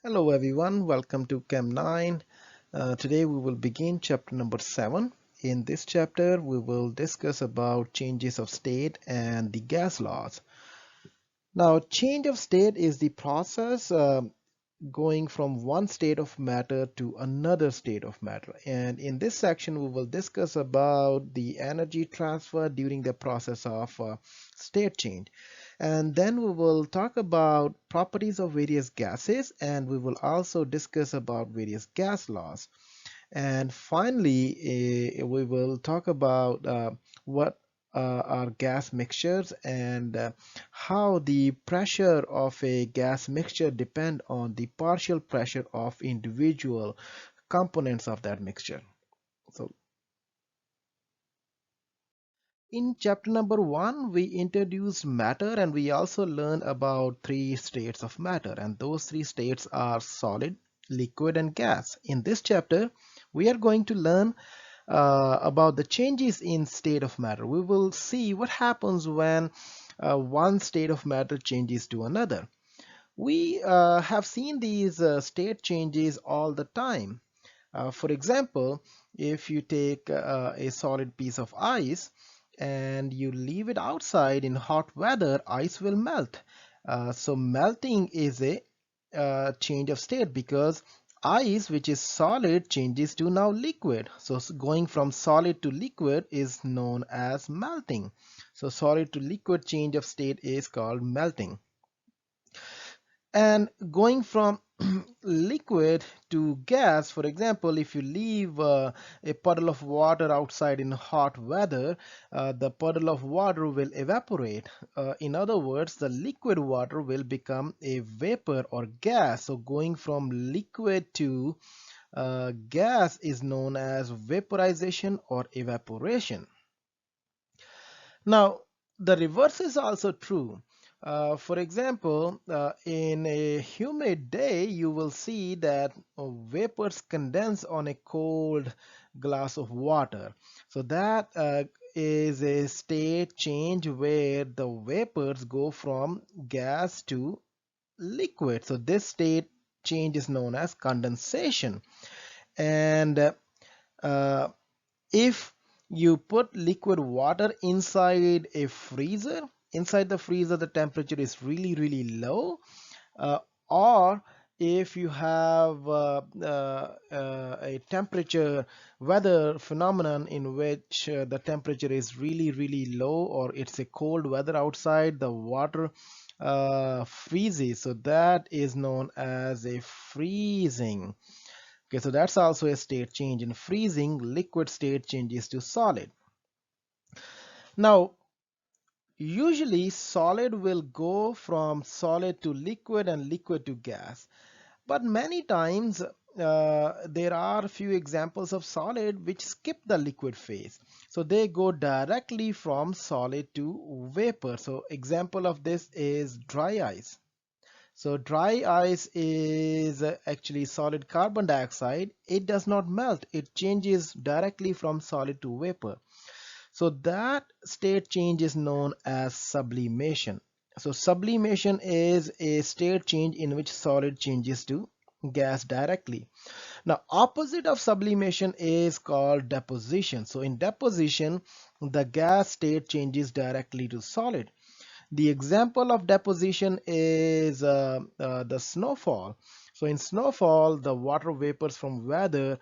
Hello everyone, welcome to Chem 9. Today we will begin chapter number 7. In this chapter we will discuss about changes of state and the gas laws. Now change of state is the process going from one state of matter to another state of matter, and in this section we will discuss about the energy transfer during the process of state change, and then we will talk about properties of various gases, and we will also discuss about various gas laws, and finally we will talk about what are gas mixtures and how the pressure of a gas mixture depend on the partial pressure of individual components of that mixture. So in chapter number 1 we introduced matter, and we also learned about three states of matter, and those three states are solid, liquid, and gas. In this chapter we are going to learn about the changes in state of matter. We will see what happens when one state of matter changes to another. We have seen these state changes all the time. For example, if you take a solid piece of ice and you leave it outside in hot weather, ice will melt. So melting is a change of state, because ice, which is solid, changes to now liquid. So going from solid to liquid is known as melting. So solid to liquid change of state is called melting. And going from liquid to gas, for example, if you leave a puddle of water outside in hot weather, the puddle of water will evaporate. In other words, the liquid water will become a vapor or gas. So going from liquid to gas is known as vaporization or evaporation. Now, the reverse is also true. For example, in a humid day, you will see that vapors condense on a cold glass of water. So that is a state change where the vapors go from gas to liquid. So this state change is known as condensation. And uh, if you put liquid water inside the freezer the temperature is really low, uh, or if you have a temperature weather phenomenon in which the temperature is really low, or it's a cold weather outside, the water freezes, so that is known as a freezing. Okay, so that's also a state change. In freezing, liquid state changes to solid. Now, usually solid will go from solid to liquid and liquid to gas. But many times there are few examples of solid which skip the liquid phase. So they go directly from solid to vapor. So example of this is dry ice. So dry ice is actually solid carbon dioxide. It does not melt. It changes directly from solid to vapor. So that state change is known as sublimation. So sublimation is a state change in which solid changes to gas directly. Now, opposite of sublimation is called deposition. So in deposition, the gas state changes directly to solid. The example of deposition is the snowfall. So in snowfall, the water vapors from weather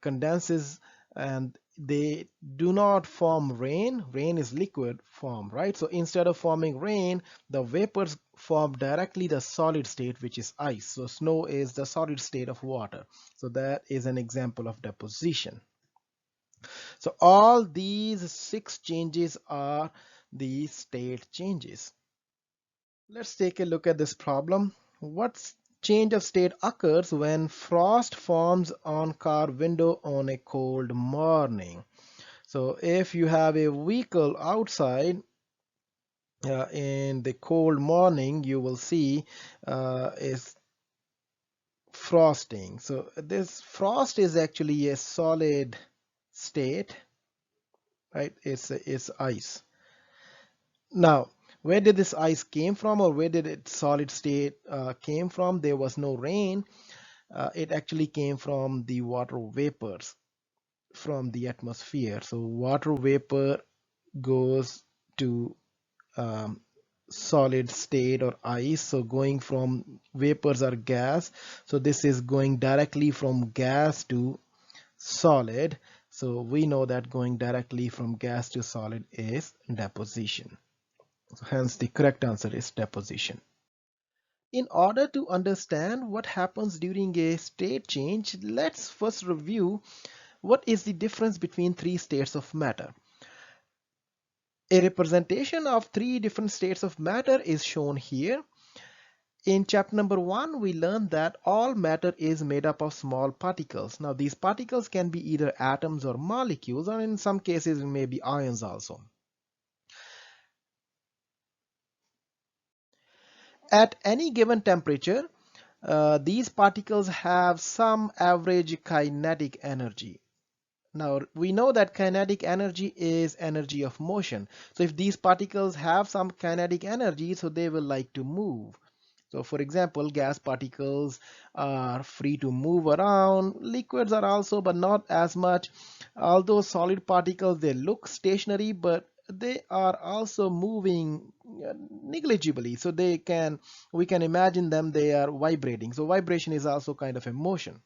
condenses, and they do not form rain. Rain is liquid form, right? So instead of forming rain, the vapors form directly the solid state, which is ice. So snow is the solid state of water. So that is an example of deposition. So all these six changes are the state changes. Let's take a look at this problem. What change of state occurs when frost forms on car window on a cold morning? So if you have a vehicle outside in the cold morning, you will see is frosting. So this frost is actually a solid state, right? It's ice. Now, Where did this ice came from, or where did its solid state came from? There was no rain. It actually came from the water vapors from the atmosphere. So water vapor goes to um, solid state or ice. So going from vapors or gas. So this is going directly from gas to solid. So we know that going directly from gas to solid is deposition. So hence the correct answer is deposition. In order to understand what happens during a state change, let's first review what is the difference between three states of matter. A representation of three different states of matter is shown here. In chapter number 1, we learned that all matter is made up of small particles. Now these particles can be either atoms or molecules, or in some cases it may be ions also. At any given temperature, these particles have some average kinetic energy. Now we know that kinetic energy is energy of motion. So if these particles have some kinetic energy, so they will like to move. So for example, gas particles are free to move around. Liquids are also, but not as much. Although solid particles, they look stationary, but they are also moving negligibly. So we can imagine them, they are vibrating. So vibration is also kind of a motion.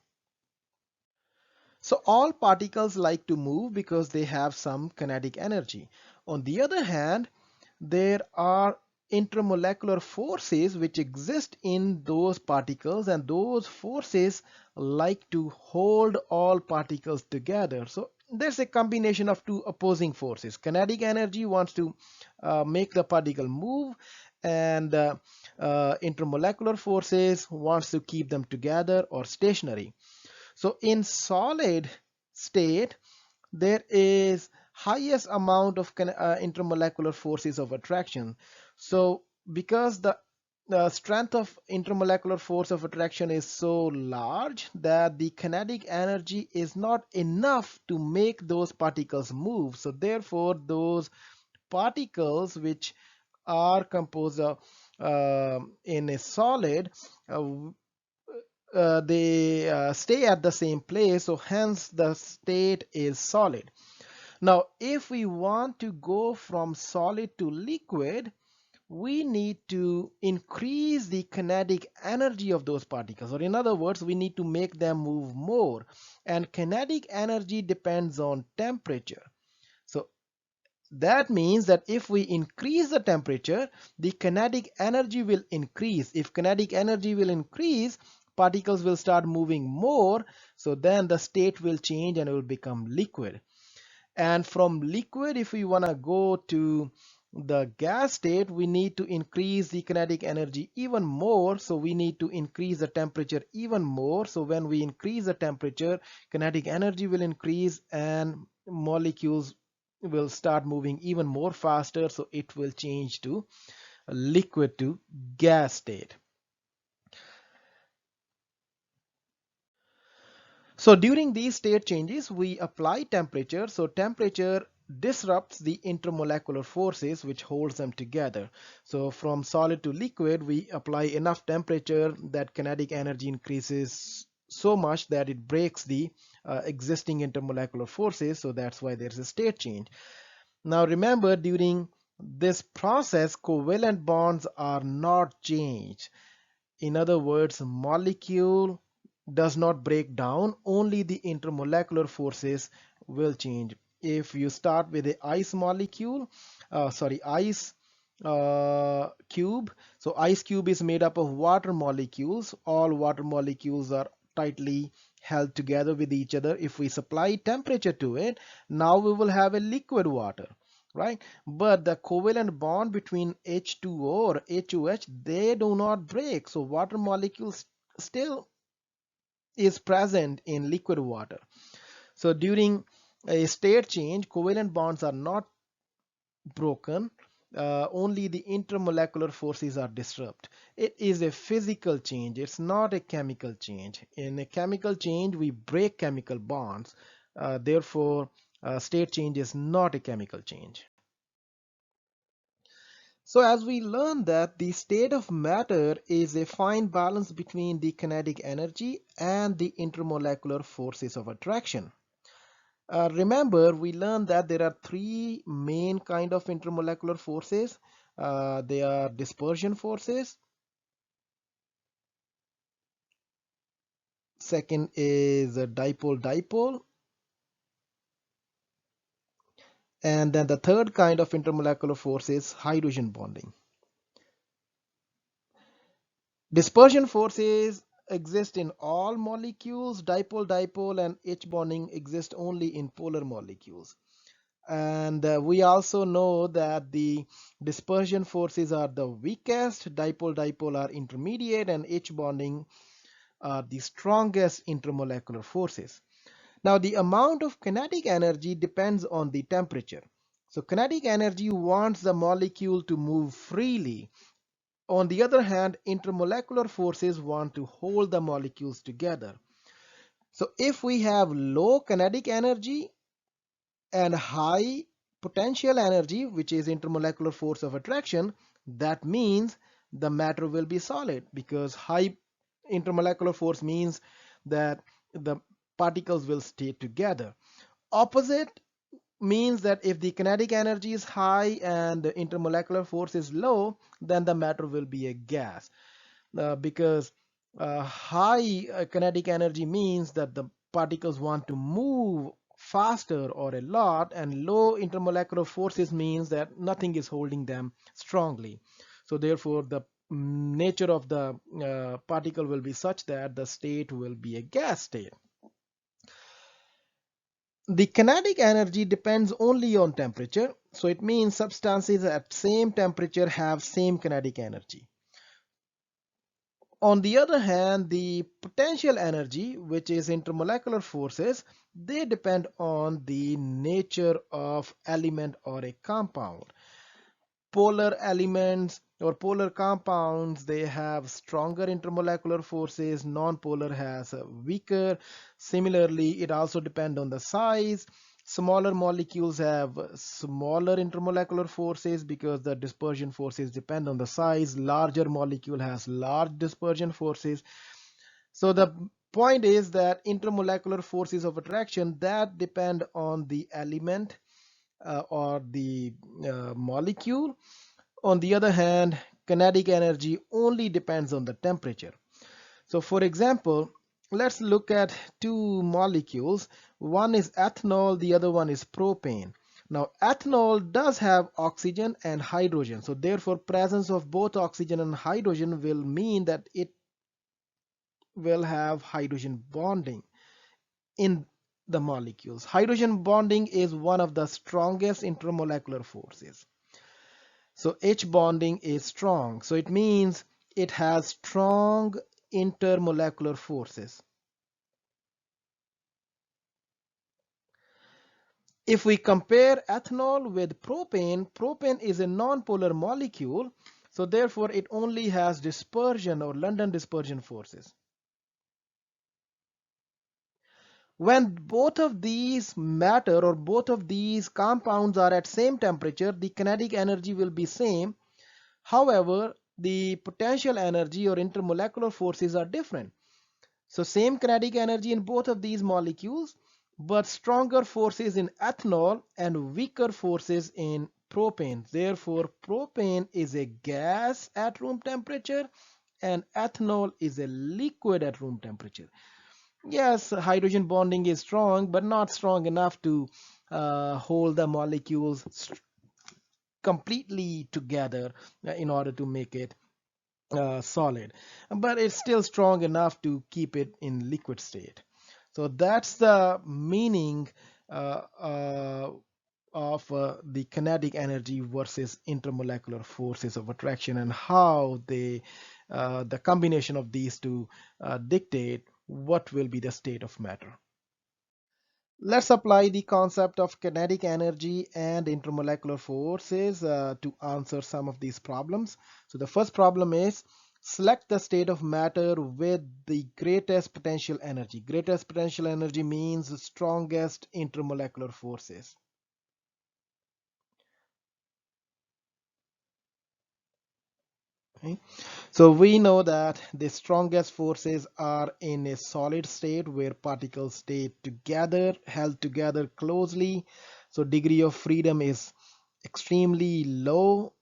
So all particles like to move because they have some kinetic energy. On the other hand, there are intermolecular forces which exist in those particles, and those forces like to hold all particles together. So there's a combination of two opposing forces. Kinetic energy wants to make the particle move, and intermolecular forces wants to keep them together or stationary. So in solid state, there is highest amount of intermolecular forces of attraction. So because the strength of intermolecular force of attraction is so large that the kinetic energy is not enough to make those particles move. So therefore, those particles which are composed of in a solid, they stay at the same place, so hence the state is solid. Now if we want to go from solid to liquid, we need to increase the kinetic energy of those particles, or in other words, we need to make them move more, and kinetic energy depends on temperature. So that means that if we increase the temperature, the kinetic energy will increase. If kinetic energy will increase, particles will start moving more. So then the state will change and it will become liquid. And from liquid, if we want to go to the gas state, we need to increase the kinetic energy even more. So we need to increase the temperature even more. So when we increase the temperature, kinetic energy will increase and molecules will start moving even more faster. So it will change to liquid to gas state. So during these state changes, we apply temperature. So temperature disrupts the intermolecular forces which holds them together. So from solid to liquid, we apply enough temperature that kinetic energy increases so much that it breaks the existing intermolecular forces. So that's why there's a state change. Now remember, during this process, covalent bonds are not changed. In other words, molecule does not break down, only the intermolecular forces will change. If you start with the ice molecule, ice cube. So ice cube is made up of water molecules. All water molecules are tightly held together with each other. If we supply temperature to it, now we will have a liquid water, right? But the covalent bond between H2O or HOH, they do not break. So water molecules still is present in liquid water. So during a state change, covalent bonds are not broken. Only the intermolecular forces are disrupted. It is a physical change. It's not a chemical change. In a chemical change, we break chemical bonds. Therefore, state change is not a chemical change. So as we learned that the state of matter is a fine balance between the kinetic energy and the intermolecular forces of attraction. Remember, we learned that there are three main kind of intermolecular forces. They are dispersion forces. Second is dipole-dipole. And then the third kind of intermolecular force is hydrogen bonding. Dispersion forces exist in all molecules. Dipole-dipole and H bonding exist only in polar molecules. And we also know that the dispersion forces are the weakest, dipole-dipole are intermediate, and H bonding are the strongest intermolecular forces. Now, the amount of kinetic energy depends on the temperature. So kinetic energy wants the molecule to move freely. On the other hand, intermolecular forces want to hold the molecules together. So if we have low kinetic energy and high potential energy, which is intermolecular force of attraction, that means the matter will be solid, because high intermolecular force means that the particles will stay together. Opposite means that if the kinetic energy is high and the intermolecular force is low, then the matter will be a gas. Because high kinetic energy means that the particles want to move faster or a lot, and low intermolecular forces means that nothing is holding them strongly. So therefore the nature of the particle will be such that the state will be a gas state. The kinetic energy depends only on temperature, so it means substances at same temperature have same kinetic energy. On the other hand, the potential energy, which is intermolecular forces, they depend on the nature of element or a compound. Polar elements or polar compounds, they have stronger intermolecular forces. Non-polar has weaker. Similarly, it also depends on the size. Smaller molecules have smaller intermolecular forces because the dispersion forces depend on the size. Larger molecule has large dispersion forces. So the point is that intermolecular forces of attraction, that depend on the element or the molecule. On the other hand, kinetic energy only depends on the temperature. So for example, let's look at two molecules. One is ethanol, the other one is propane. Now ethanol does have oxygen and hydrogen, so therefore presence of both oxygen and hydrogen will mean that it will have hydrogen bonding in the molecules. Hydrogen bonding is one of the strongest intermolecular forces. So H bonding is strong. So it means it has strong intermolecular forces. If we compare ethanol with propane, propane is a non-polar molecule. So therefore it only has dispersion or London dispersion forces. When both of these matter or both of these compounds are at same temperature, the kinetic energy will be same. However, the potential energy or intermolecular forces are different. So same kinetic energy in both of these molecules, but stronger forces in ethanol and weaker forces in propane. Therefore, propane is a gas at room temperature and ethanol is a liquid at room temperature. Yes, hydrogen bonding is strong, but not strong enough to hold the molecules completely together in order to make it solid, but it's still strong enough to keep it in liquid state. So that's the meaning of the kinetic energy versus intermolecular forces of attraction, and how they the combination of these two dictate what will be the state of matter. Let's apply the concept of kinetic energy and intermolecular forces to answer some of these problems. So the first problem is, select the state of matter with the greatest potential energy. Greatest potential energy means the strongest intermolecular forces. Okay. So we know that the strongest forces are in a solid state where particles stay together, held together closely. So degree of freedom is extremely low.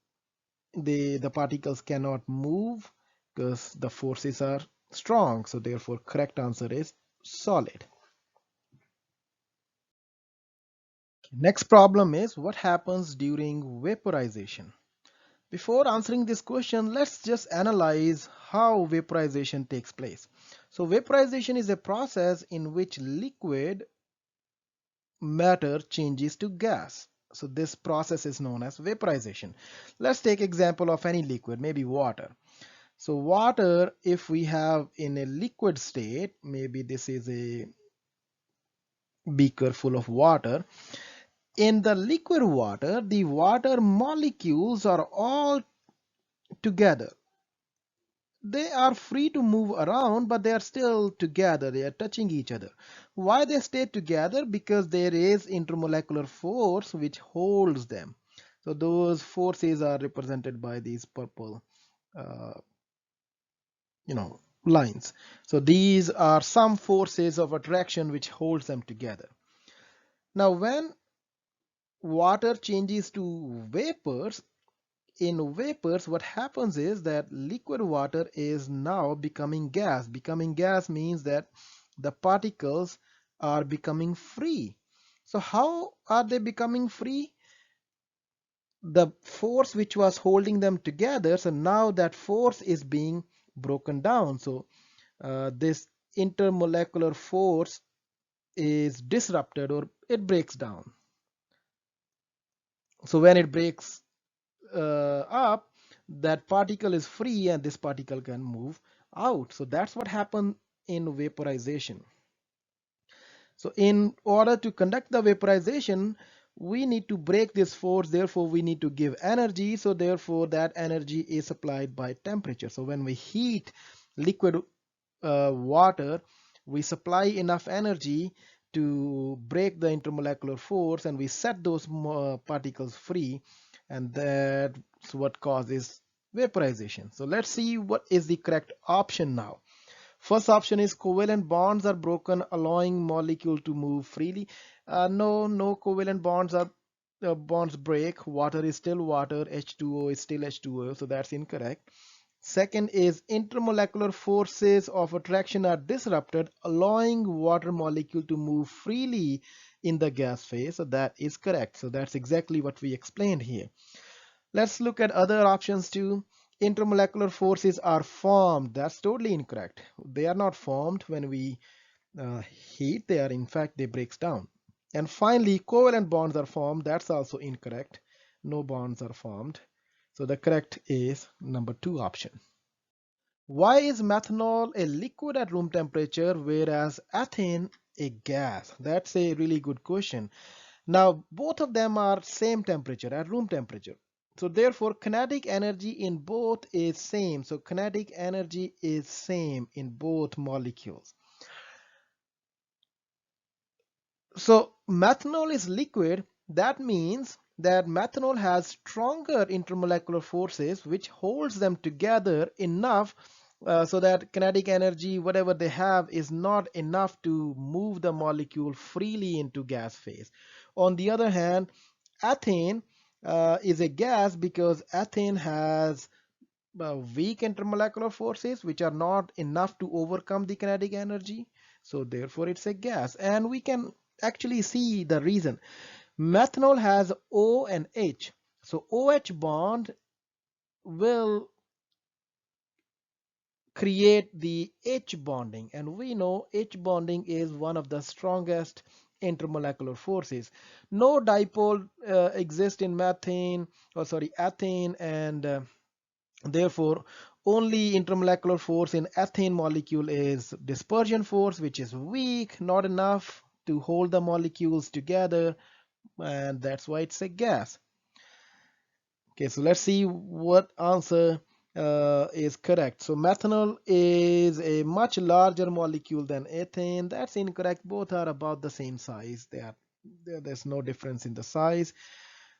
The particles cannot move because the forces are strong. So therefore correct answer is solid. Next problem is what happens during vaporization. Before answering this question, let's just analyze how vaporization takes place. So vaporization is a process in which liquid matter changes to gas. So this process is known as vaporization. Let's take example of any liquid, maybe water. So water, if we have in a liquid state, maybe this is a beaker full of water. In the liquid water, the water molecules are all together. They are free to move around, but they are still together. They are touching each other. Why they stay together? Because there is intermolecular force which holds them. So those forces are represented by these purple uh, lines. So these are some forces of attraction which holds them together. Now when water changes to vapors, in vapors what happens is that liquid water is now becoming gas. Becoming gas means that the particles are becoming free. So how are they becoming free? The force which was holding them together, so now that force is being broken down. So this intermolecular force is disrupted or it breaks down. So when it breaks up, that particle is free and this particle can move out. So that's what happened in vaporization. So in order to conduct the vaporization, we need to break this force, therefore we need to give energy, so therefore that energy is supplied by temperature. So when we heat liquid water, we supply enough energy to break the intermolecular force and we set those particles free, and that's what causes vaporization. So let's see what is the correct option now. First option is covalent bonds are broken, allowing molecule to move freely. No covalent bonds break. Water is still water. H2O is still H2O, so that's incorrect. Second is intermolecular forces of attraction are disrupted, allowing water molecule to move freely in the gas phase. So that is correct. So that's exactly what we explained here. Let's look at other options too. Intermolecular forces are formed. That's totally incorrect. They are not formed when we heat. They are, in fact, they breaks down. And finally, covalent bonds are formed. That's also incorrect. No bonds are formed. So the correct is number 2 option. Why is methanol a liquid at room temperature whereas ethane a gas? That's a really good question. Now, both of them are same temperature at room temperature. So therefore, kinetic energy in both is same. So kinetic energy is same in both molecules. So methanol is liquid. That means that methanol has stronger intermolecular forces which holds them together enough so that kinetic energy, whatever they have, is not enough to move the molecule freely into gas phase. On the other hand, ethane is a gas because ethane has weak intermolecular forces which are not enough to overcome the kinetic energy. So therefore it's a gas, and we can actually see the reason. Methanol has O and H. So OH bond will create the H bonding, and we know H bonding is one of the strongest intermolecular forces. No dipole exists in ethane, and therefore only intermolecular force in ethane molecule is dispersion force, which is weak, not enough to hold the molecules together, and that's why it's a gas. Okay, so let's see what answer is correct. So methanol is a much larger molecule than ethane. That's incorrect. Both are about the same size. There's no difference in the size.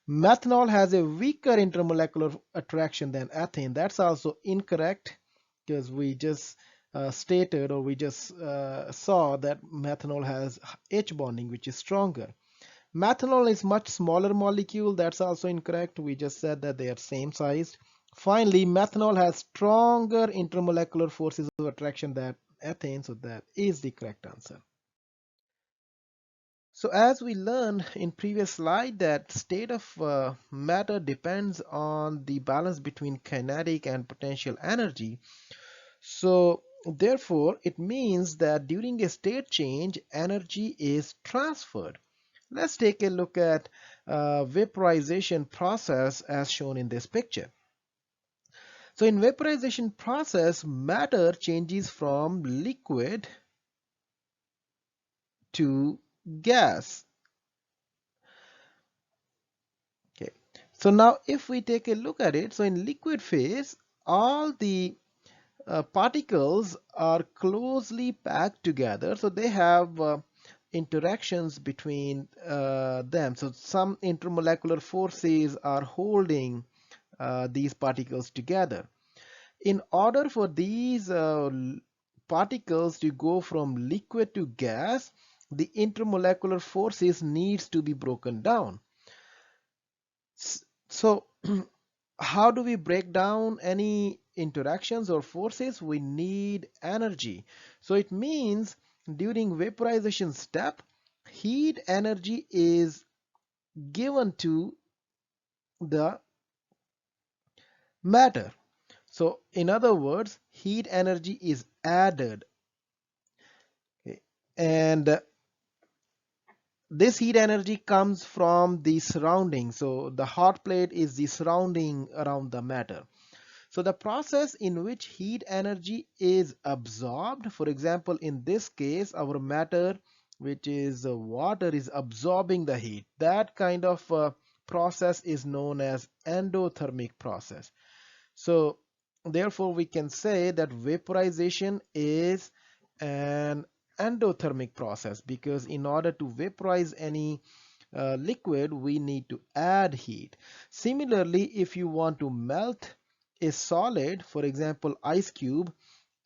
Methanol has a weaker intermolecular attraction than ethane. That's also incorrect because we just stated, or we just saw that methanol has H bonding, which is stronger. Methanol is much smaller molecule. That's also incorrect. We just said that they are same sized. Finally, methanol has stronger intermolecular forces of attraction than ethane, so that is the correct answer. So as we learned in previous slide, that state of matter depends on the balance between kinetic and potential energy. So therefore, it means that during a state change, energy is transferred. Let's take a look at vaporization process as shown in this picture. So in vaporization process, matter changes from liquid to gas. Okay. So now if we take a look at it, so in liquid phase, all the particles are closely packed together, so they have interactions between them. So some intermolecular forces are holding these particles together. In order for these particles to go from liquid to gas, the intermolecular forces needs to be broken down. So how do we break down any interactions or forces? We need energy. So it means during vaporization step, heat energy is given to the matter. So in other words, heat energy is added. Okay. And this heat energy comes from the surrounding. So the hot plate is the surrounding around the matter. So the process in which heat energy is absorbed, for example, in this case, our matter, which is water, is absorbing the heat. That kind of process is known as endothermic process. So therefore, we can say that vaporization is an endothermic process, because in order to vaporize any liquid, we need to add heat. Similarly, if you want to melt a solid, for example, ice cube,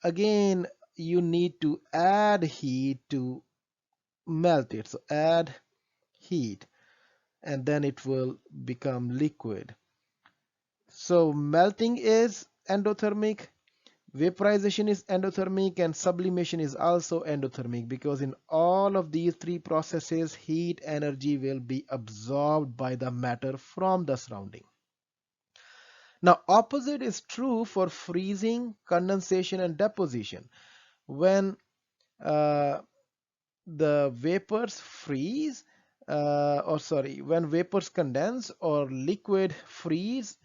again, you need to add heat to melt it. So add heat, and then it will become liquid. So melting is endothermic, vaporization is endothermic, and sublimation is also endothermic, because in all of these three processes, heat energy will be absorbed by the matter from the surrounding. Now, opposite is true for freezing, condensation, and deposition. When uh, the vapors freeze, when vapors condense or liquid freeze,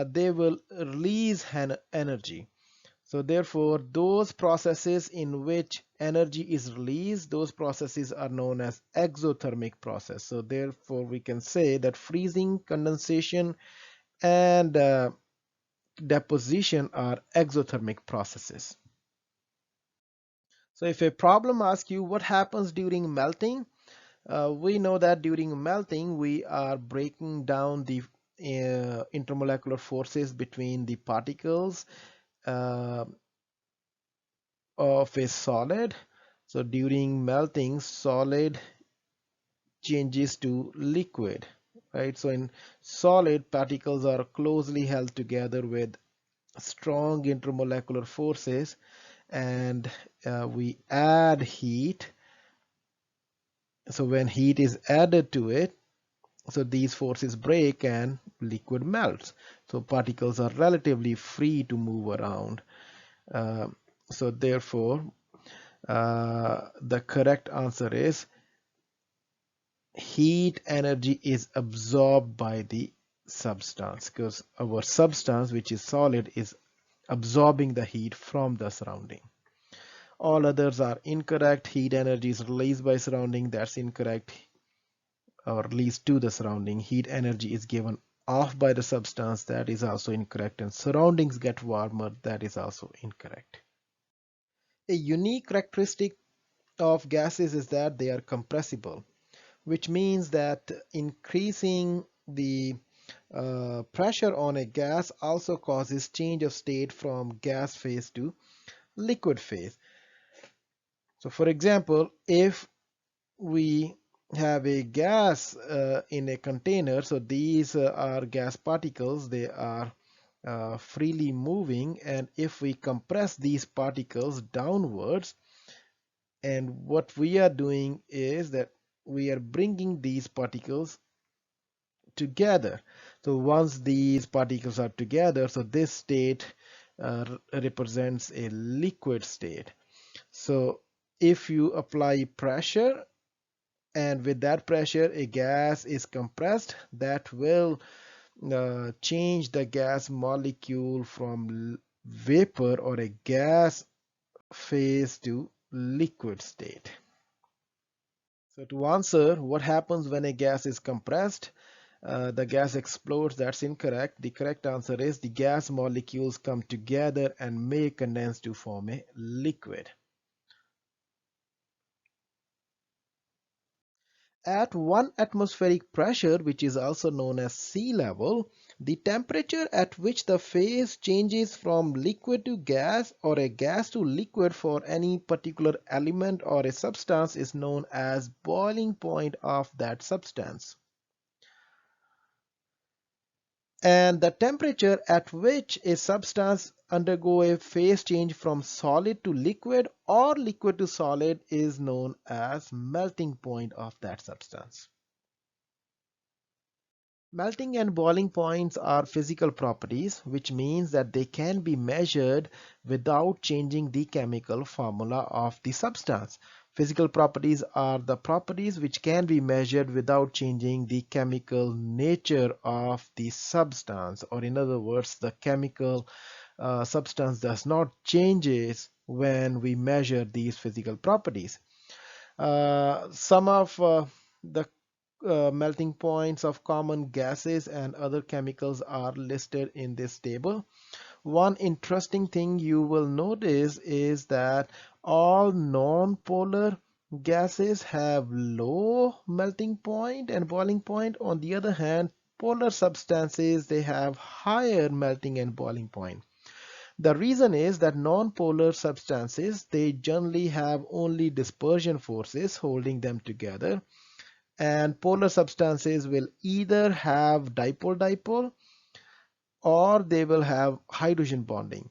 they will release energy. So therefore, those processes in which energy is released, those processes are known as exothermic process. So therefore, we can say that freezing, condensation, and deposition are exothermic processes. So if a problem asks you what happens during melting, we know that during melting we are breaking down the intermolecular forces between the particles uh, of a solid. So during melting, solid changes to liquid, right? So in solid, particles are closely held together with strong intermolecular forces, and we add heat. So when heat is added to it, so these forces break and liquid melts. So particles are relatively free to move around. Uh, so therefore, the correct answer is heat energy is absorbed by the substance, because our substance, which is solid, is absorbing the heat from the surrounding. All others are incorrect. Heat energy is released by surrounding. That's incorrect. Or released to the surrounding. Heat energy is given off by the substance. That is also incorrect. And surroundings get warmer. That is also incorrect. A unique characteristic of gases is that they are compressible, which means that increasing the pressure on a gas also causes change of state from gas phase to liquid phase. So for example, if we have a gas in a container, so these are gas particles, they are freely moving, and if we compress these particles downwards, and what we are doing is that we are bringing these particles together. So once these particles are together, so this state represents a liquid state. So if you apply pressure, and with that pressure a gas is compressed, that will change the gas molecule from vapor or a gas phase to liquid state. So to answer what happens when a gas is compressed, the gas explodes. That's incorrect. The correct answer is the gas molecules come together and may condense to form a liquid. At 1 atmospheric pressure, which is also known as sea level, the temperature at which the phase changes from liquid to gas or a gas to liquid for any particular element or a substance is known as boiling point of that substance. And the temperature at which a substance undergo a phase change from solid to liquid or liquid to solid is known as melting point of that substance. Melting and boiling points are physical properties, which means that they can be measured without changing the chemical formula of the substance. Physical properties are the properties which can be measured without changing the chemical nature of the substance, or in other words, the chemical substance does not changes when we measure these physical properties. Some of the melting points of common gases and other chemicals are listed in this table. One interesting thing you will notice is that all non-polar gases have low melting point and boiling point. On the other hand, polar substances, they have higher melting and boiling point. The reason is that non-polar substances, they generally have only dispersion forces holding them together, and polar substances will either have dipole-dipole or they will have hydrogen bonding.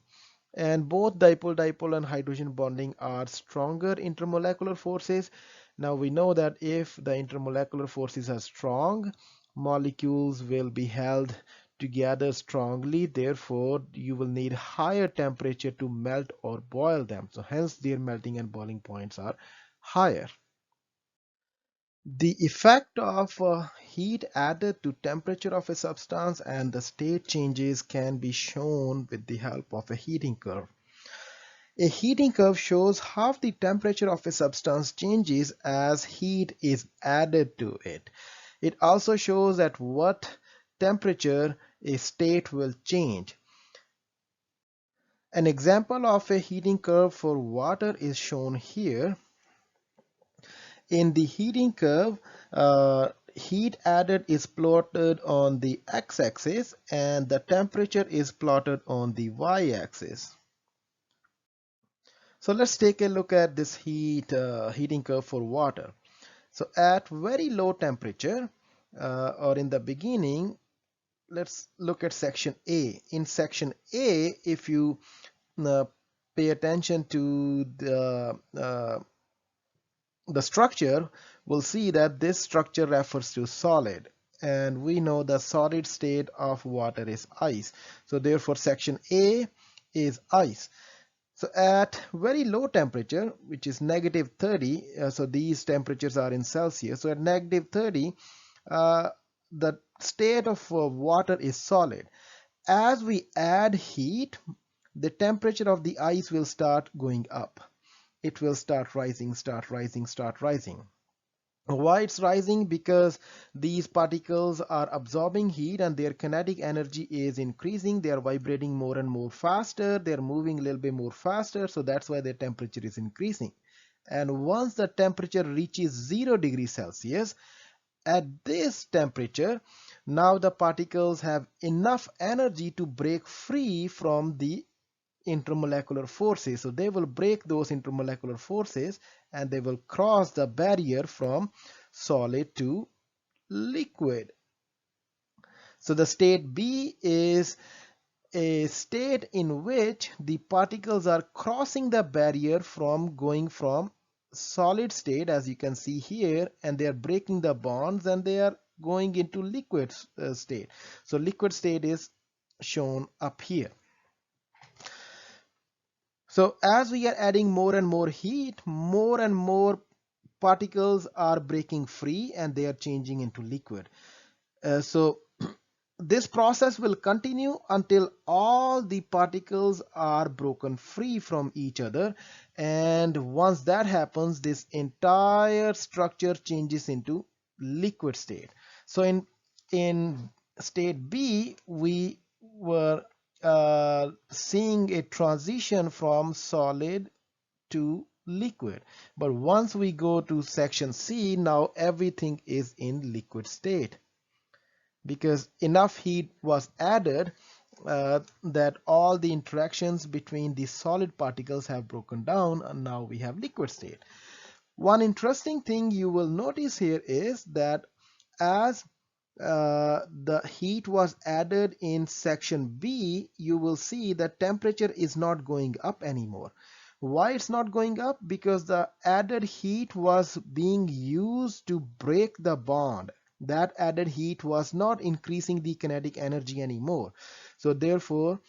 And both dipole-dipole and hydrogen bonding are stronger intermolecular forces. Now we know that if the intermolecular forces are strong, molecules will be held together strongly. Therefore, you will need higher temperature to melt or boil them. So hence their melting and boiling points are higher. The effect of heat added to temperature of a substance and the state changes can be shown with the help of a heating curve. A heating curve shows how the temperature of a substance changes as heat is added to it. It also shows at what temperature a state will change. An example of a heating curve for water is shown here. In the heating curve, heat added is plotted on the x-axis and the temperature is plotted on the y-axis. So let's take a look at this heating curve for water. So at very low temperature, or in the beginning, let's look at section A. In section A, if you uh, pay attention to the structure, we'll see that this structure refers to solid, and we know the solid state of water is ice. So therefore section A is ice. So at very low temperature, which is negative 30, so these temperatures are in Celsius, so at negative 30 the state of water is solid. As we add heat, the temperature of the ice will start going up. It will start rising, start rising, start rising. Why it's rising? Because these particles are absorbing heat and their kinetic energy is increasing. They are vibrating more and more faster. They're moving a little bit more faster. So that's why their temperature is increasing. And once the temperature reaches 0 degrees Celsius, at this temperature, Now the particles have enough energy to break free from the intermolecular forces. So they will break those intermolecular forces and they will cross the barrier from solid to liquid. So the state B is a state in which the particles are crossing the barrier from going from solid state, as you can see here, and they are breaking the bonds and they are going into liquid state. So liquid state is shown up here. So as we are adding more and more heat, more and more particles are breaking free and they are changing into liquid. So this process will continue until all the particles are broken free from each other, and once that happens, this entire structure changes into liquid state. So in state B, we were seeing a transition from solid to liquid, but once we go to section C, now everything is in liquid state because enough heat was added that all the interactions between the solid particles have broken down, and now we have liquid state. One interesting thing you will notice here is that as the heat was added in section B, you will see that temperature is not going up anymore. Why it's not going up? Because the added heat was being used to break the bond. That added heat was not increasing the kinetic energy anymore. So therefore,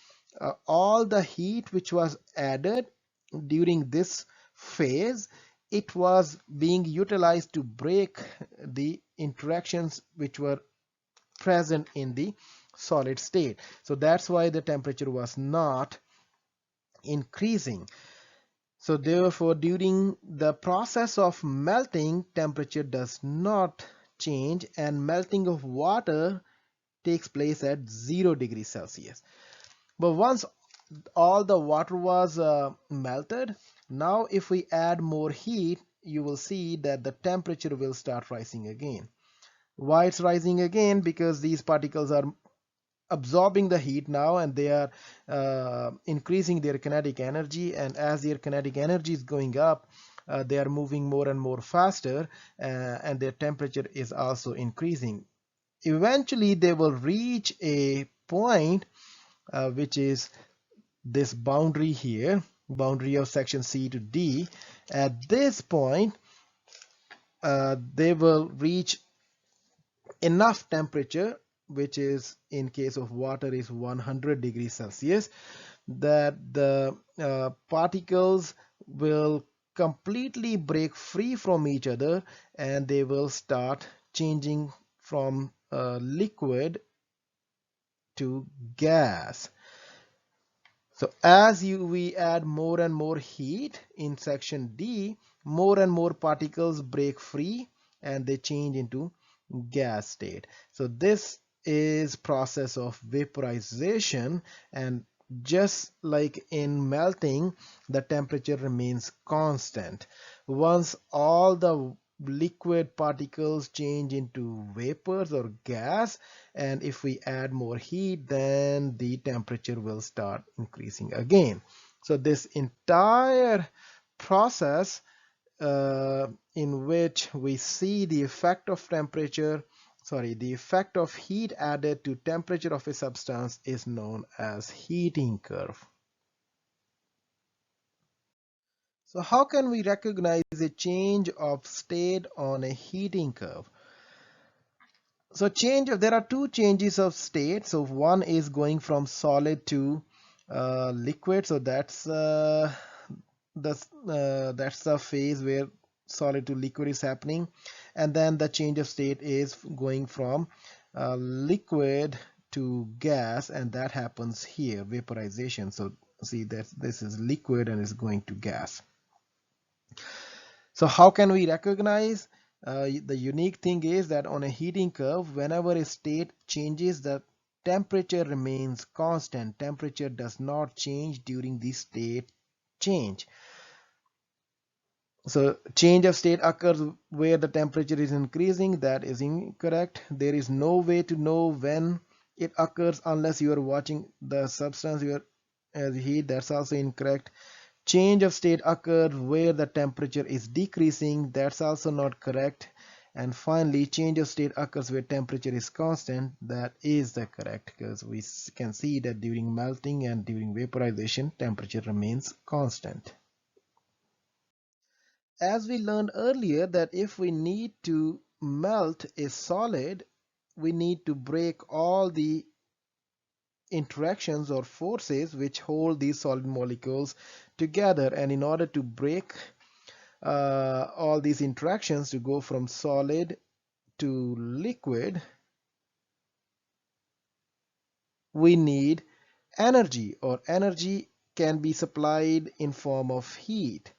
all the heat which was added during this phase, it was being utilized to break the interactions which were present in the solid state. So that's why the temperature was not increasing. So therefore, during the process of melting, temperature does not change, and melting of water takes place at 0 degrees Celsius. But once all the water was melted, now if we add more heat, you will see that the temperature will start rising again. Why it's rising again? Because these particles are absorbing the heat now, and they are increasing their kinetic energy, and as their kinetic energy is going up, they are moving more and more faster, and their temperature is also increasing. Eventually they will reach a point which is this boundary here, boundary of section C to D. At this point they will reach enough temperature, which is in case of water is 100 degrees Celsius, that the particles will completely break free from each other and they will start changing from liquid to gas. So as we add more and more heat in section D, more and more particles break free and they change into gas state. So this is process of vaporization, and just like in melting, the temperature remains constant. Once all the liquid particles change into vapors or gas, and if we add more heat, then the temperature will start increasing again. So this entire process in which we see the effect of the effect of heat added to temperature of a substance is known as heating curve. So how can we recognize a change of state on a heating curve? So there are two changes of state. So one is going from solid to liquid. So that's the phase where solid to liquid is happening, and then the change of state is going from liquid to gas, and that happens here, vaporization. So see that this is liquid and is going to gas. So how can we recognize? The unique thing is that on a heating curve, whenever a state changes, the temperature remains constant. Temperature does not change during the state change. So change of state occurs where the temperature is increasing. That is incorrect. There is no way to know when it occurs unless you are watching the substance you are as heat. That's also incorrect. Change of state occurs where the temperature is decreasing. That's also not correct. And finally, change of state occurs where temperature is constant. That is the correct, because we can see that during melting and during vaporization, temperature remains constant. As we learned earlier, that if we need to melt a solid, we need to break all the interactions or forces which hold these solid molecules together. And in order to break all these interactions to go from solid to liquid, we need energy, or energy can be supplied in form of heat.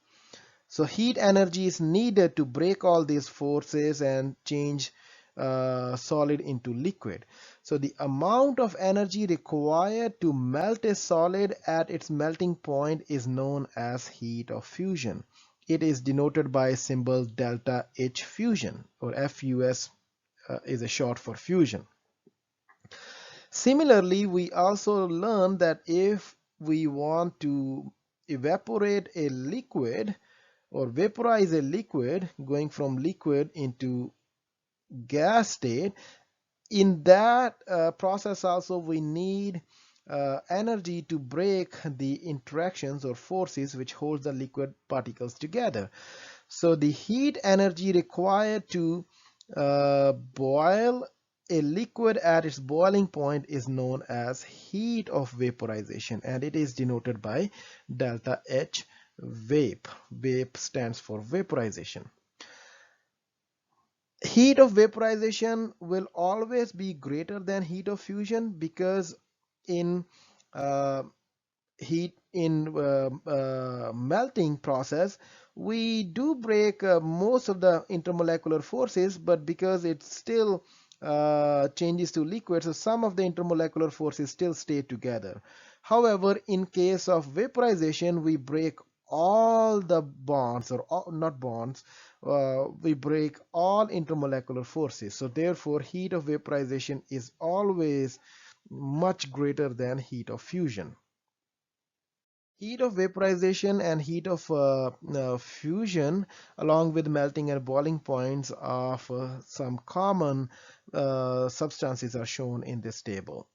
So heat energy is needed to break all these forces and change solid into liquid. So the amount of energy required to melt a solid at its melting point is known as heat of fusion. It is denoted by symbol delta H fusion, or FUS is a short for fusion. Similarly, we also learned that if we want to evaporate a liquid or vaporize a liquid, going from liquid into gas state, in that process also we need energy to break the interactions or forces which hold the liquid particles together. So the heat energy required to boil a liquid at its boiling point is known as heat of vaporization, and it is denoted by delta H vape. Vape stands for vaporization. Heat of vaporization will always be greater than heat of fusion, because in uh, heat in melting process we do break most of the intermolecular forces, but because it still changes to liquid, so some of the intermolecular forces still stay together. However, in case of vaporization, we break all the bonds, or all, not bonds, we break all intermolecular forces. So therefore heat of vaporization is always much greater than heat of fusion. Heat of vaporization and heat of fusion, along with melting and boiling points of some common substances, are shown in this table.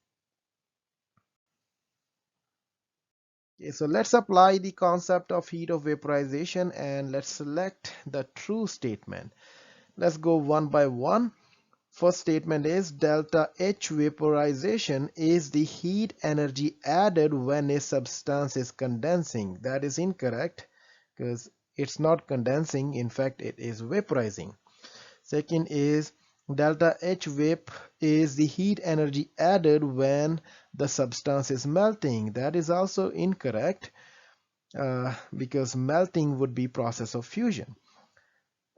Okay, so let's apply the concept of heat of vaporization and let's select the true statement. Let's go one by one. First statement is delta H vaporization is the heat energy added when a substance is condensing. That is incorrect, because it's not condensing, in fact it is vaporizing. Second is delta H vap is the heat energy added when the substance is melting. That is also incorrect, because melting would be process of fusion.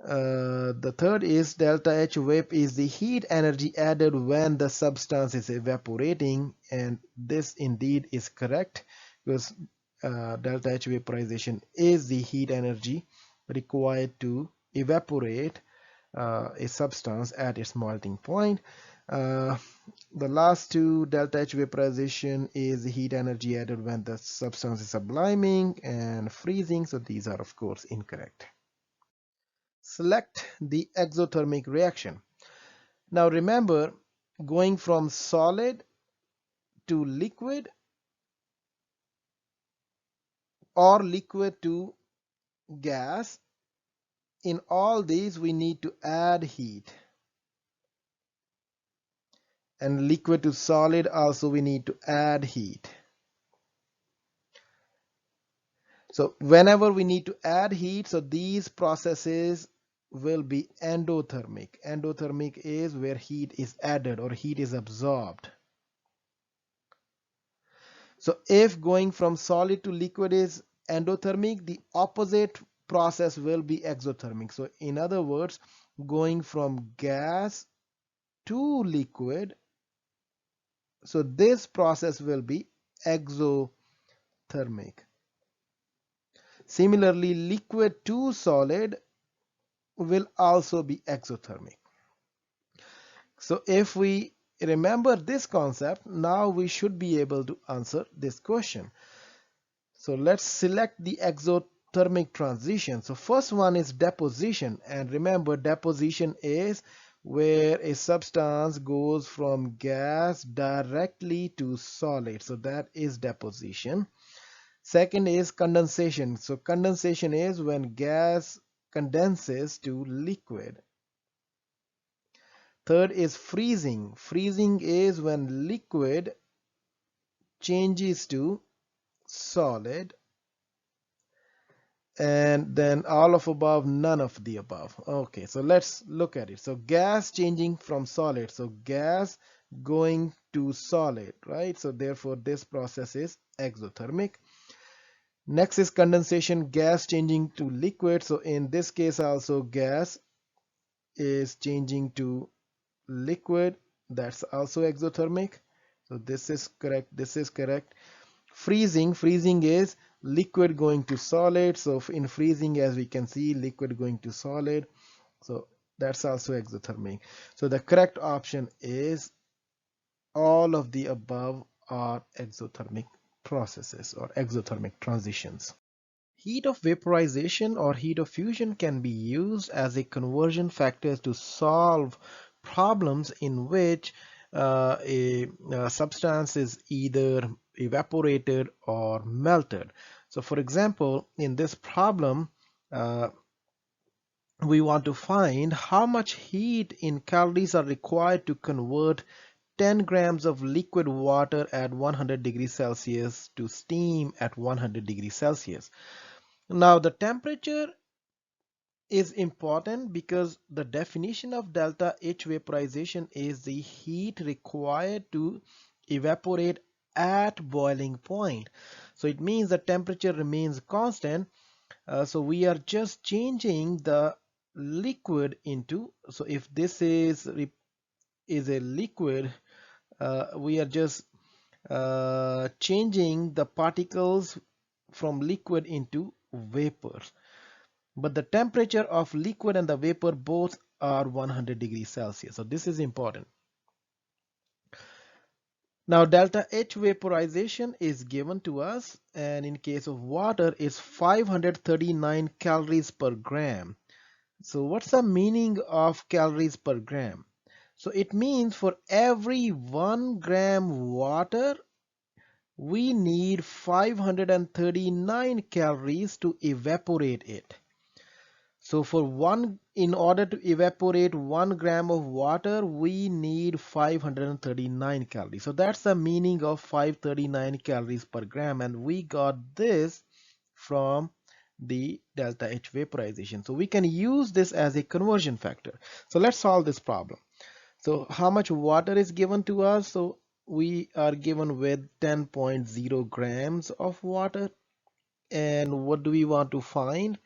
The third is delta H vap is the heat energy added when the substance is evaporating, and this indeed is correct, because delta H vaporization is the heat energy required to evaporate a substance at its melting point. Uh, the last two, delta H vaporization is the heat energy added when the substance is subliming and freezing, so these are of course incorrect. Select the exothermic reaction. Now remember, going from solid to liquid or liquid to gas, in all these we need to add heat, and liquid to solid also we need to add heat. So whenever we need to add heat, so these processes will be endothermic. Endothermic is where heat is added or heat is absorbed. So if going from solid to liquid is endothermic, the opposite process will be exothermic. So in other words, going from gas to liquid, so this process will be exothermic. Similarly, liquid to solid will also be exothermic. So if we remember this concept, now we should be able to answer this question. So let's select the exothermic transition. So first one is deposition, and remember deposition is where a substance goes from gas directly to solid. So that is deposition. Second is condensation. So condensation is when gas condenses to liquid. Third is freezing. Freezing is when liquid changes to solid. And then all of above, none of the above. Okay, so let's look at it. So gas changing from solid. So gas going to solid, right? So therefore this process is exothermic. Next is condensation, gas changing to liquid. So in this case also gas is changing to liquid. That's also exothermic. So this is correct. This is correct. Freezing is liquid going to solid. So in freezing, as we can see, liquid going to solid. So that's also exothermic. So the correct option is all of the above are exothermic processes or exothermic transitions. Heat of vaporization or heat of fusion can be used as a conversion factor to solve problems in which a substance is either evaporated or melted. So for example, in this problem, uh, we want to find how much heat in calories are required to convert 10 grams of liquid water at 100 degrees Celsius to steam at 100 degrees Celsius. Now the temperature is important because the definition of delta H vaporization is the heat required to evaporate at boiling point. So it means the temperature remains constant. So we are just changing the liquid into, so if this is a liquid, we are just changing the particles from liquid into vapors. But the temperature of liquid and the vapor both are 100 degrees Celsius. So this is important. Now delta H vaporization is given to us, and in case of water it's 539 calories per gram. So what's the meaning of calories per gram? So it means for every 1 gram water we need 539 calories to evaporate it. So in order to evaporate 1 gram of water, we need 539 calories. So that's the meaning of 539 calories per gram. And we got this from the delta H vaporization. So we can use this as a conversion factor. So let's solve this problem. So how much water is given to us? So we are given with 10.0 grams of water. And what do we want to find?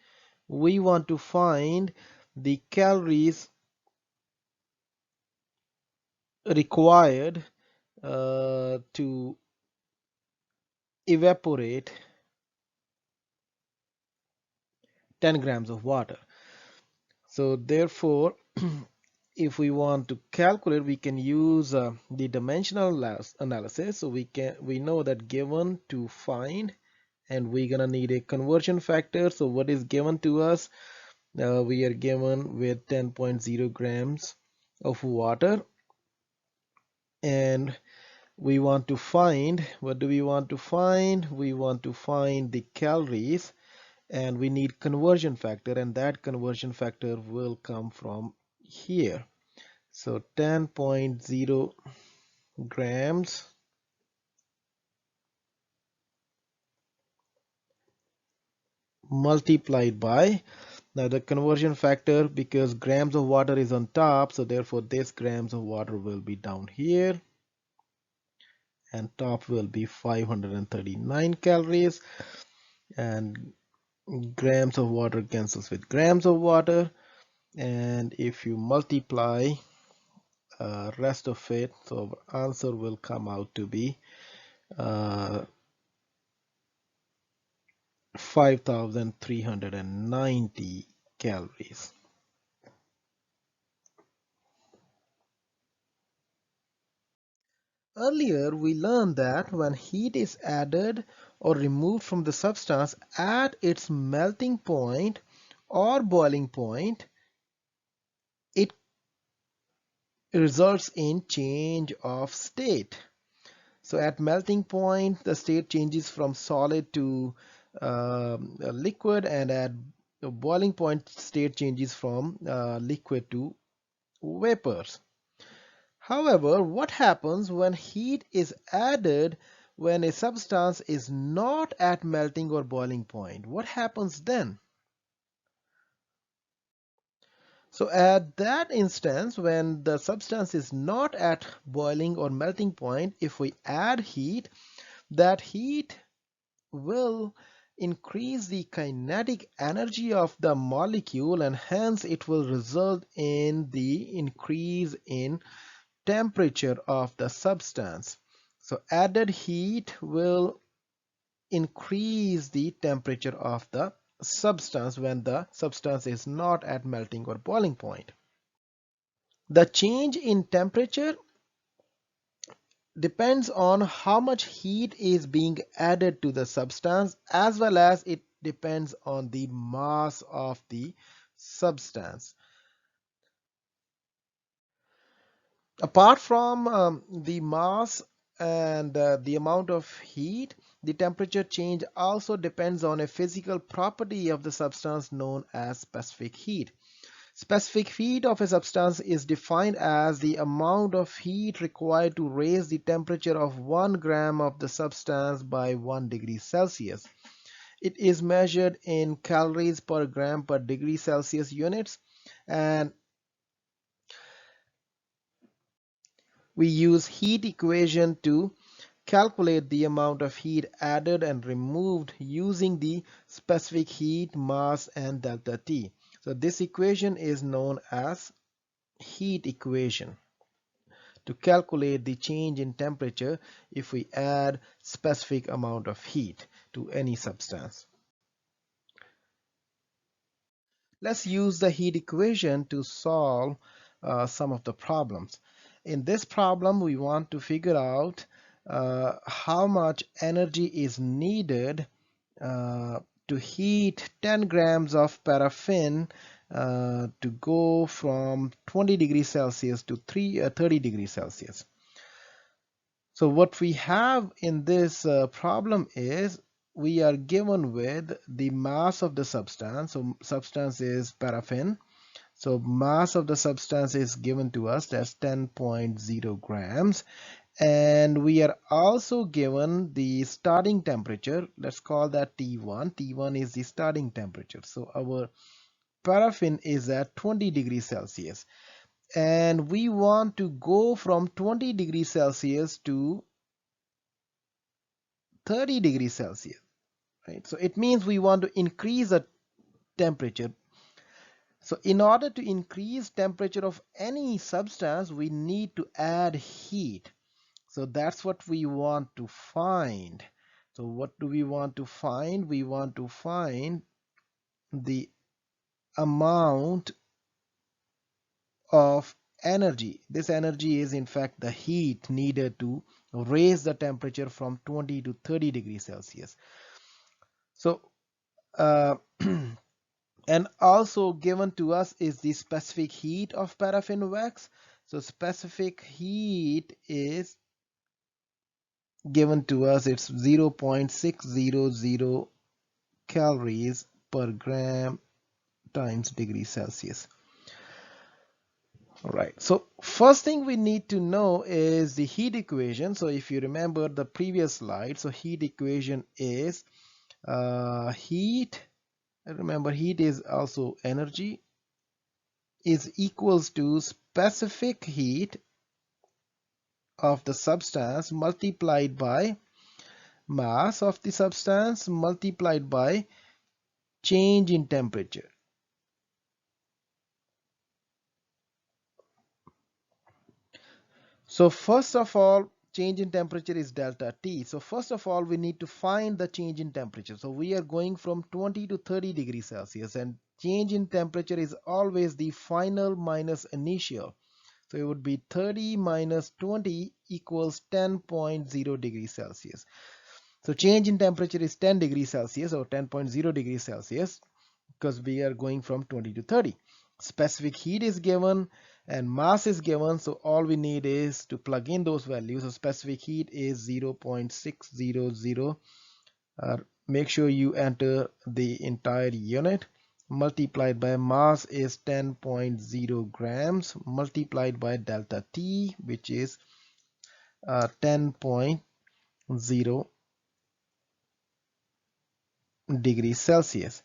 We want to find the calories required to evaporate 10 grams of water. So therefore, if we want to calculate, we can use the dimensional analysis. So we know that given to find, and we're gonna need a conversion factor. So what is given to us? We are given with 10.0 grams of water, and we want to find, what do we want to find? We want to find the calories, and we need conversion factor, and that conversion factor will come from here. So 10.0 grams multiplied by, now the conversion factor, because grams of water is on top, so therefore this grams of water will be down here, and top will be 539 calories, and grams of water cancels with grams of water, and if you multiply rest of it, so answer will come out to be 5,390 calories. Earlier, we learned that when heat is added or removed from the substance at its melting point or boiling point, it results in change of state. So at melting point, the state changes from solid to a liquid, and at the boiling point, state changes from liquid to vapors. However, what happens when heat is added when a substance is not at melting or boiling point? What happens then? So at that instance, when the substance is not at boiling or melting point, if we add heat, that heat will increase the kinetic energy of the molecule, and hence it will result in the increase in temperature of the substance. So added heat will increase the temperature of the substance when the substance is not at melting or boiling point. The change in temperature depends on how much heat is being added to the substance, as well as it depends on the mass of the substance. Apart from the mass and the amount of heat, the temperature change also depends on a physical property of the substance known as specific heat. Specific heat of a substance is defined as the amount of heat required to raise the temperature of 1 gram of the substance by 1 degree Celsius. It is measured in calories per gram per degree Celsius units, and we use heat equation to calculate the amount of heat added and removed using the specific heat, mass, and delta T. So this equation is known as heat equation to calculate the change in temperature if we add specific amount of heat to any substance. Let's use the heat equation to solve some of the problems. In this problem, we want to figure out how much energy is needed to heat 10 grams of paraffin to go from 20 degrees Celsius to 30 degrees Celsius. So what we have in this problem is we are given with the mass of the substance. So substance is paraffin. So mass of the substance is given to us as 10.0 grams. And we are also given the starting temperature. Let's call that T1. T1 is the starting temperature. So our paraffin is at 20 degrees Celsius. And we want to go from 20 degrees Celsius to 30 degrees Celsius, right? So it means we want to increase the temperature. So in order to increase temperature of any substance, we need to add heat. So that's what we want to find. So what do we want to find? We want to find the amount of energy. This energy is in fact the heat needed to raise the temperature from 20 to 30 degrees Celsius. So and also given to us is the specific heat of paraffin wax. So specific heat is given to us, it's 0.600 calories per gram times degree Celsius. All right, so first thing we need to know is the heat equation. So if you remember the previous slide, so heat equation is heat, remember heat is also energy, is equals to specific heat of the substance multiplied by mass of the substance multiplied by change in temperature. So first of all, change in temperature is delta T. So first of all, we need to find the change in temperature. So we are going from 20 to 30 degrees Celsius, and change in temperature is always the final minus initial. So it would be 30 minus 20 equals 10.0 degrees Celsius. So change in temperature is 10 degrees Celsius or 10.0 degrees Celsius, because we are going from 20 to 30. Specific heat is given and mass is given, so all we need is to plug in those values. So specific heat is 0.600. Make sure you enter the entire unit. Multiplied by mass is 10.0 grams, multiplied by delta T, which is 10.0 degrees Celsius.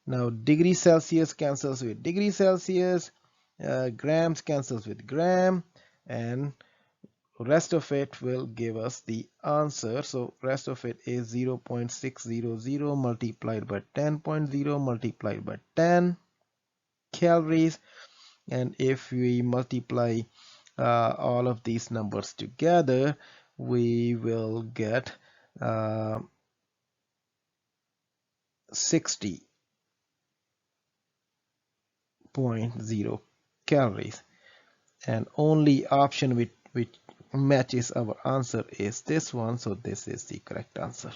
Now degree Celsius cancels with degree Celsius, grams cancels with gram, and rest of it will give us the answer. So rest of it is 0.600 multiplied by 10.0 multiplied by 10 calories. And if we multiply all of these numbers together, we will get 60.0 calories, and only option which matches our answer is this one, so this is the correct answer.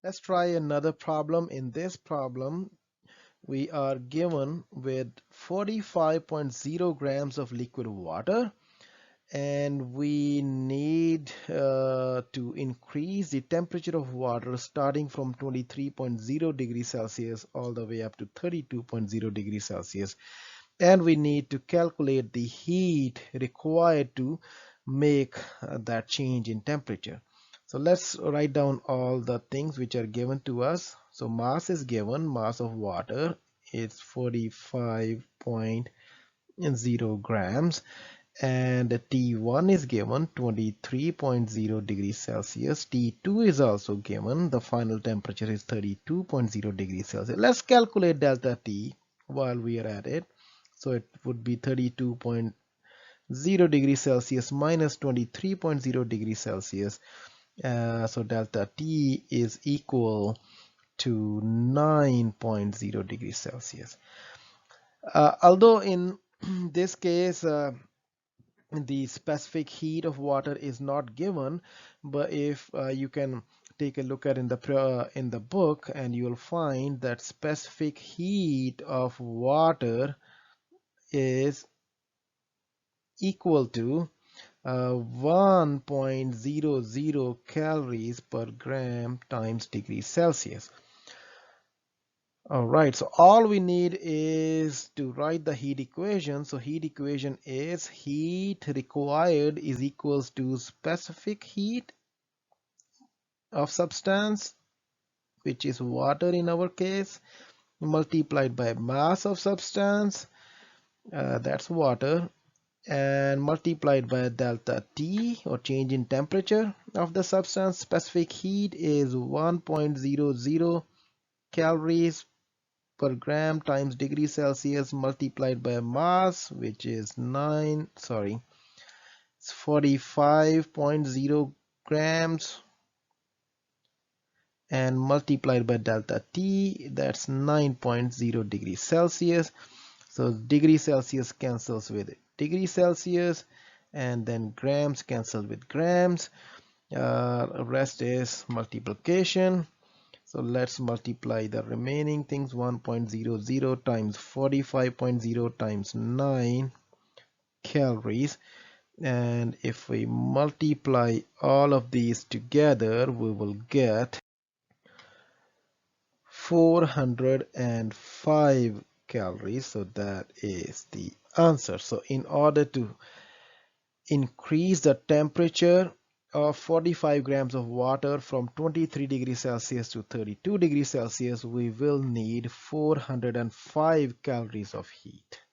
Let's try another problem. In this problem, we are given with 45.0 grams of liquid water, and we need to increase the temperature of water starting from 23.0 degrees Celsius all the way up to 32.0 degrees Celsius, and we need to calculate the heat required to make that change in temperature. So let's write down all the things which are given to us. So mass is given, mass of water is 45.0 grams, and T1 is given 23.0 degrees Celsius. T2 is also given, the final temperature is 32.0 degrees Celsius. Let's calculate delta T while we are at it. So it would be 32.0 degrees Celsius minus 23.0 degrees Celsius. So delta T is equal to 9.0 degrees Celsius. Although in this case the specific heat of water is not given, but if you can take a look at in the book, and you will find that specific heat of water is equal to 1.00 calories per gram times degrees Celsius. All right, so all we need is to write the heat equation. So heat equation is heat required is equals to specific heat of substance, which is water in our case, multiplied by mass of substance, that's water, and multiplied by delta T, or change in temperature of the substance. Specific heat is 1.00 calories per gram times degree Celsius multiplied by mass, which is 45.0 grams, and multiplied by delta T, that's 9.0 degrees Celsius. So degree Celsius cancels with degree Celsius, and then grams cancel with grams. Rest is multiplication. So let's multiply the remaining things. 1.00 times 45.0 times 9 calories, and if we multiply all of these together, we will get 405 calories. So that is the answer. So in order to increase the temperature of 45 grams of water from 23 degrees Celsius to 32 degrees Celsius, we will need 405 calories of heat.